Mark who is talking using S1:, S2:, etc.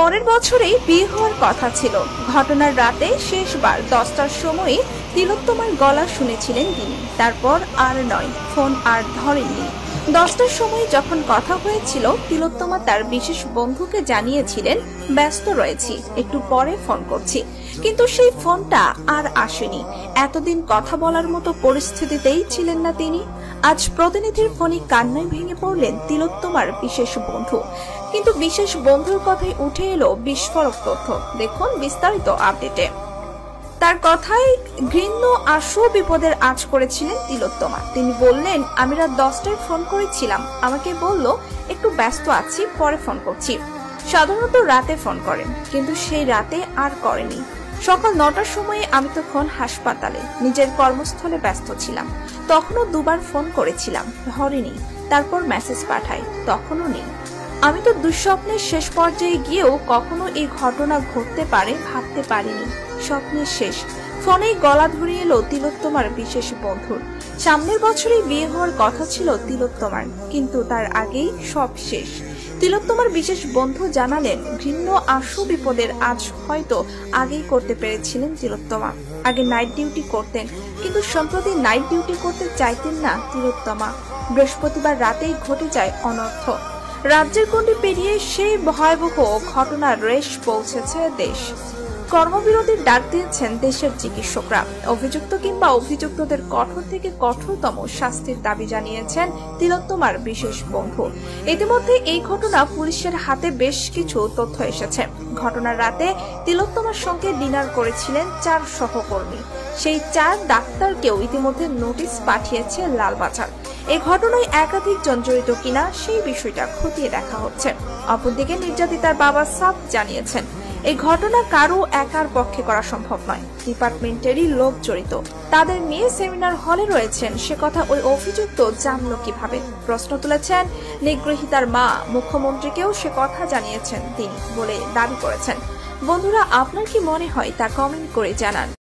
S1: পরের বছরেই বিয়ে হওয়ার কথা ছিল। ঘটনার রাতে শেষবার 10টার সময় তিলোত্তমার গলা শুনেছিলেন তিনি। তারপর আর নয়, ফোন আর ধরেননি। 10টার সময় যখন কথা হয়েছিল, তিলোত্তমা তার বিশেষ বন্ধুকে জানিয়েছিলেন ব্যস্ত রয়েছি, একটু পরে ফোন করছি। কিন্তু সেই ফোনটা আর আসেনি। এতদিন কথা বলার মতো পরিস্থিতিতেই ছিলেন না তিনি। আজ প্রতিনিধির ফোনে কান্নায় ভেঙে পড়লেন তিলোত্তমার বিশেষ বন্ধু। কিন্তু বিশেষ বন্ধুর কথাই উঠে এলো বিস্ফোরক তথ্য। দেখুন বিস্তারিত আপডেটে। তার কথায় ঘৃণ্য আশু বিপদের আঁচ করেছিলেন তিলোত্তমা। তিনি বললেন, আমি রাত 10টায় ফোন করেছিলাম, আমাকে বলল একটু ব্যস্ত আছি, পরে ফোন করছি। সাধারণত রাতে ফোন করেন, কিন্তু সেই রাতে আর করেনি। সকাল 9টার সময়ে আমি তখন হাসপাতালে নিজের কর্মস্থলে ব্যস্ত ছিলাম। তখনও দুবার ফোন করেছিলাম, ধরেনি। তারপর মেসেজ পাঠাই, তখনও নেই। আমি তো দুঃস্বপ্নের শেষ পর্যায়ে গিয়েও কখনো এই ঘটনা ঘটতে পারে ভাবতে পারিনি। স্বপ্নের শেষ। ফোনেই গলা ধরিয়ে এলো তিলোত্তমার বিশেষ বন্ধুর। সামনের বছরই বিয়ে হওয়ার কথা ছিল তিলোত্তমার, কিন্তু তার আগেই সব শেষ। তিলোত্তমার বিশেষ বন্ধু জানালেন, ঘৃণ্য আশু বিপদের আজ হয়তো আগেই করতে পেরেছিলেন তিলোত্তমা। আগে নাইট ডিউটি করতেন, কিন্তু সম্প্রতি নাইট ডিউটি করতে চাইতেন না তিলোত্তমা। বৃহস্পতিবার রাতেই ঘটে যায় অনর্থ। রাজ্যের গণ্ডি পেরিয়ে সেই ভয়াবহ ঘটনার রেশ পৌঁছেছে দেশ। কর্মবিরতির ডাক দিয়েছেন দেশের চিকিৎসকরা। অভিযুক্ত কিংবা অভিযুক্তদের কঠোর থেকে কঠোরতম শাস্তির দাবি জানিয়েছেন তিলোত্তমার বিশেষ বন্ধু। ইতিমধ্যে এই ঘটনা পুলিশের হাতে বেশ কিছু তথ্য এসেছে। ঘটনার রাতে তিলোত্তমার সঙ্গে ডিনার করেছিলেন 4 সহকর্মী। সেই 4 ডাক্তারকেও ইতিমধ্যে নোটিশ পাঠিয়েছে লালবাজার। এই ঘটনায় একাধিকজন জড়িত কিনা সেই বিষয়টা খতিয়ে দেখা হচ্ছে। অপরদিকে নির্যাতিতার বাবা সাফ জানিয়েছেন, এই ঘটনা কারো একার পক্ষে করা সম্ভব নয়, ডিপার্টমেন্টেরই লোক জড়িত। তাদের মেয়ে সেমিনার হলে রয়েছেন, সে কথা ওই অভিযুক্ত জানলো কিভাবে? প্রশ্ন তুলেছেন নিগৃহীতার মা। মুখ্যমন্ত্রীকেও সে কথা জানিয়েছেন তিনি বলে দাবি করেছেন। বন্ধুরা, আপনার কি মনে হয় তা কমেন্ট করে জানান।